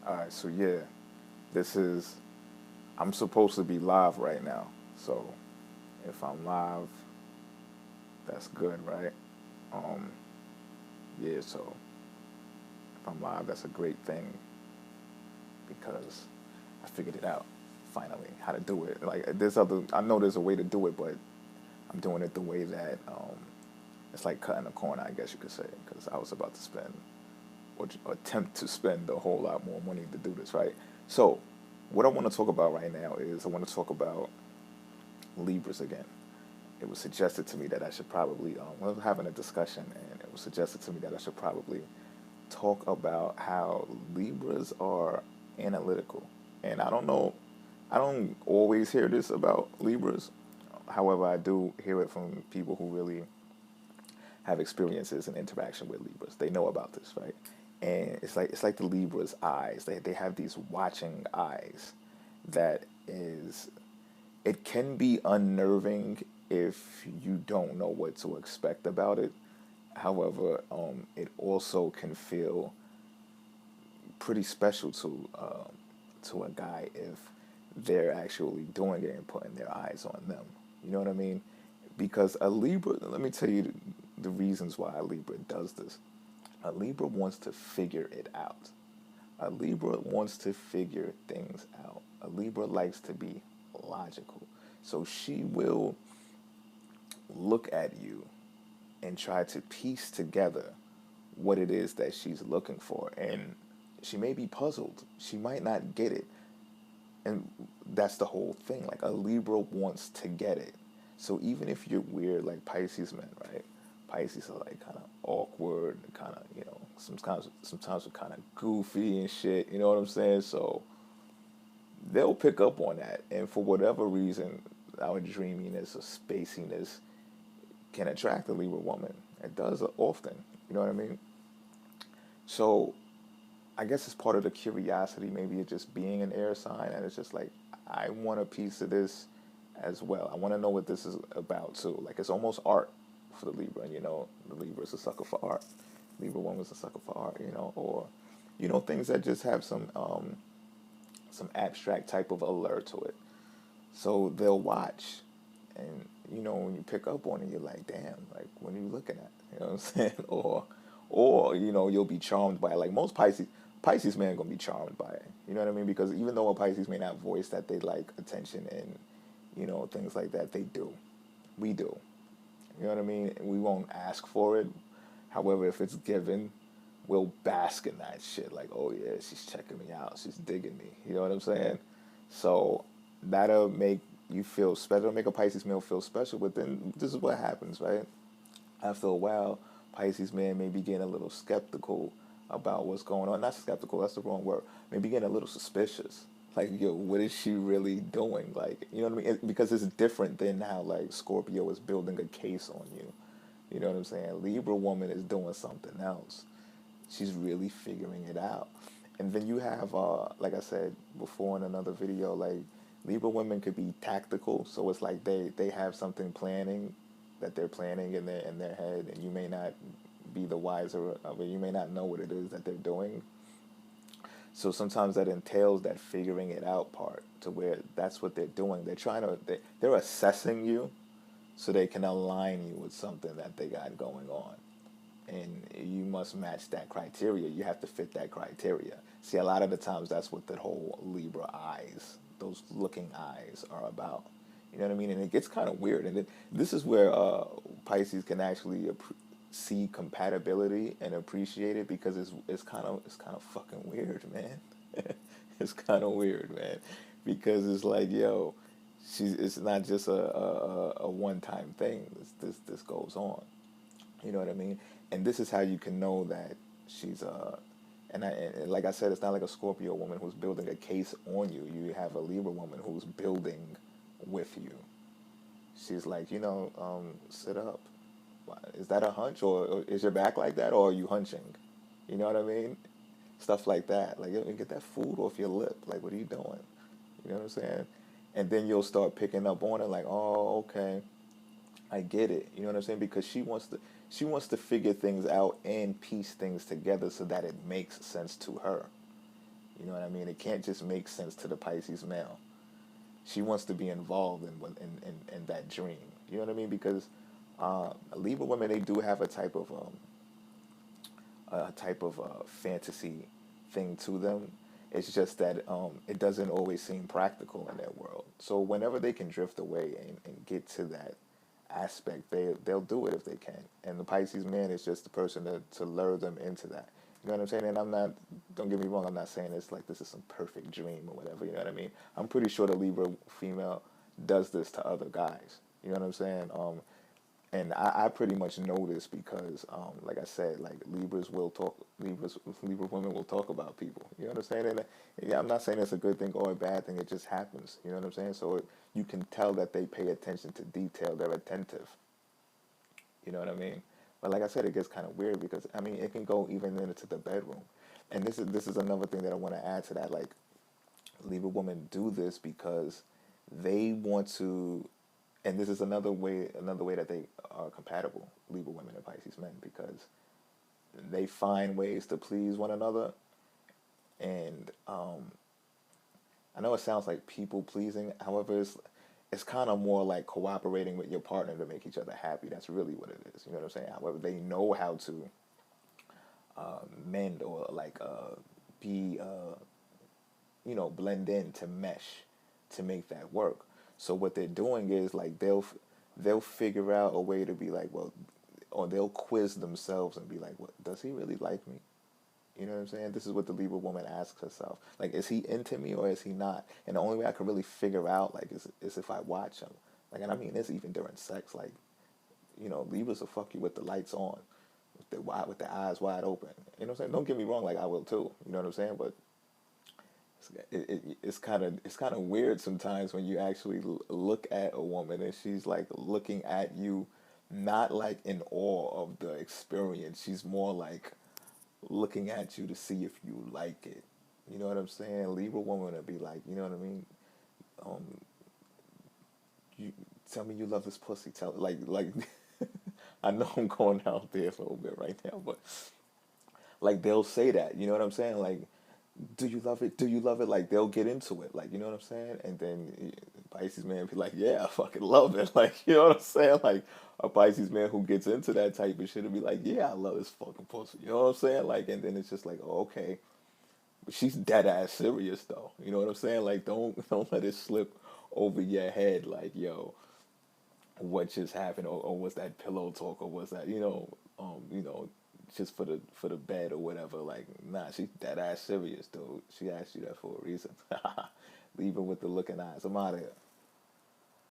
All right, so yeah, this is, I'm supposed to be live right now. So if I'm live, that's good, right? Um, yeah, so if I'm live, that's a great thing because I figured it out finally how to do it. Like I know there's a way to do it, but I'm doing it the way that it's like cutting a corner, I guess you could say, because I was about to spend or attempt to spend a whole lot more money to do this, right? So, what I want to talk about right now is I want to talk about Libras again. It was suggested to me that I should probably, we were having a discussion, and it was suggested to me that I should probably talk about how Libras are analytical. And I don't know, I don't always hear this about Libras. However, I do hear it from people who really have experiences and interaction with Libras. They know about this, right? And it's like the Libra's eyes. They have these watching eyes that is, it can be unnerving if you don't know what to expect about it. However, it also can feel pretty special to a guy if they're actually doing it and putting their eyes on them. You know what I mean? Because a Libra, let me tell you the reasons why a Libra does this. A Libra wants to figure it out. A Libra wants to figure things out. A Libra likes to be logical. So she will look at you and try to piece together what it is that she's looking for. And she may be puzzled. She might not get it. And that's the whole thing. Like a Libra wants to get it. So even if you're weird, like Pisces men, right? Pisces are like kind of awkward, kind of sometimes we're kind of goofy and shit. You know what I'm saying? So they'll pick up on that, and for whatever reason, our dreaminess or spaciness can attract a Libra woman. It does often. You know what I mean? So I guess it's part of the curiosity, maybe it's just being an air sign, and it's just like I want a piece of this as well. I want to know what this is about too. Like it's almost art for the Libra, and the Libra is a sucker for art. Libra woman's a sucker for art, or things that just have some abstract type of allure to it. So they'll watch, and when you pick up on it, you're like, damn, like what are you looking at? You know what I'm saying? Or you'll be charmed by it. Like most Pisces men gonna be charmed by it. You know what I mean? Because even though a Pisces may not voice that they like attention and things like that, they do. We do. You know what I mean? We won't ask for it. However, if it's given, we'll bask in that shit. Like, oh yeah, she's checking me out. She's digging me. You know what I'm saying? So that'll make you feel special. Make a Pisces male feel special. But then this is what happens, right? After a while, Pisces man may be getting a little skeptical about what's going on. Not skeptical, that's the wrong word. Maybe getting a little suspicious. Like, yo, what is she really doing? Like, you know what I mean? Because it's different than how, like, Scorpio is building a case on you. You know what I'm saying? Libra woman is doing something else. She's really figuring it out. And then you have, like I said before in another video, like Libra women could be tactical. So it's like they have something planning that they're planning in their head, and you may not be the wiser of it. You may not know what it is that they're doing. So sometimes that entails that figuring it out part to where that's what they're doing. They're assessing you so they can align you with something that they got going on, and you must match that criteria. You have to fit that criteria. See, a lot of the times that's what the whole Libra eyes, those looking eyes, are about. You know what I mean? And it gets kind of weird. And this is where Pisces can actually see compatibility and appreciate it because it's kind of fucking weird, man. It's kind of weird, man, because it's like, yo, it's not just a one time thing. This goes on. You know what I mean? And this is how you can know that she's and like I said, it's not like a Scorpio woman who's building a case on you. You have a Libra woman who's building with you. She's like, sit up. Is that a hunch, or is your back like that, or are you hunching? You know what I mean? Stuff like that. Like, you get that food off your lip. Like, what are you doing? You know what I'm saying? And then you'll start picking up on it. Like, oh, okay, I get it. You know what I'm saying? Because she wants to figure things out and piece things together so that it makes sense to her. You know what I mean? It can't just make sense to the Pisces male. She wants to be involved in that dream. You know what I mean? Because Libra women, they do have a type of fantasy thing to them. It's just that it doesn't always seem practical in their world. So whenever they can drift away and get to that aspect, they'll do it if they can. And the Pisces man is just the person to lure them into that. You know what I'm saying? And I'm not, don't get me wrong, I'm not saying it's like this is some perfect dream or whatever, you know what I mean? I'm pretty sure the Libra female does this to other guys. You know what I'm saying? And I pretty much know this because, like I said, like Libra women will talk about people. You know what I'm saying? And yeah, I'm not saying it's a good thing or a bad thing. It just happens. You know what I'm saying? So you can tell that they pay attention to detail. They're attentive. You know what I mean? But like I said, it gets kind of weird because I mean it can go even into the bedroom. And this is another thing that I want to add to that. Like Libra women do this because they want to, and this is another way that they are compatible, Libra women and Pisces men, because they find ways to please one another. And I know it sounds like people pleasing, however, it's kind of more like cooperating with your partner to make each other happy. That's really what it is. You know what I'm saying? However, they know how to mend or like be blend in to mesh to make that work. So what they're doing is like they'll figure out a way to be like, well, or they'll quiz themselves and be like, what, does he really like me? You know what I'm saying? This is what the Libra woman asks herself. Like, is he into me or is he not? And the only way I can really figure out, like, is if I watch him. Like, and I mean this even during sex. Like, Libras will fuck you with the lights on, with the eyes wide open. You know what I'm saying? Don't get me wrong. Like, I will too. You know what I'm saying? But it's kind of weird sometimes when you actually look at a woman and she's like looking at you, not like in awe of the experience. She's more like looking at you to see if you like it. You know what I'm saying? Libra woman would be like, you know what I mean? Um, you tell me you love this pussy. Tell like I know I'm going out there a little bit right now, but like they'll say that. You know what I'm saying? Like, do you love it? Do you love it? Like they'll get into it. Like you know what I'm saying? And then Pisces man be like, yeah, I fucking love it. Like you know what I'm saying? Like a Pisces man who gets into that type of shit will be like, yeah, I love this fucking pussy. You know what I'm saying? Like, and then it's just like, oh, okay. But she's dead ass serious though. You know what I'm saying? Like don't let it slip over your head. Like yo, what just happened? Or was that pillow talk? Or was that just for the bed or whatever? Like nah, she's dead ass serious dude. She asked you that for a reason. Leave her with the looking eyes. I'm out of here.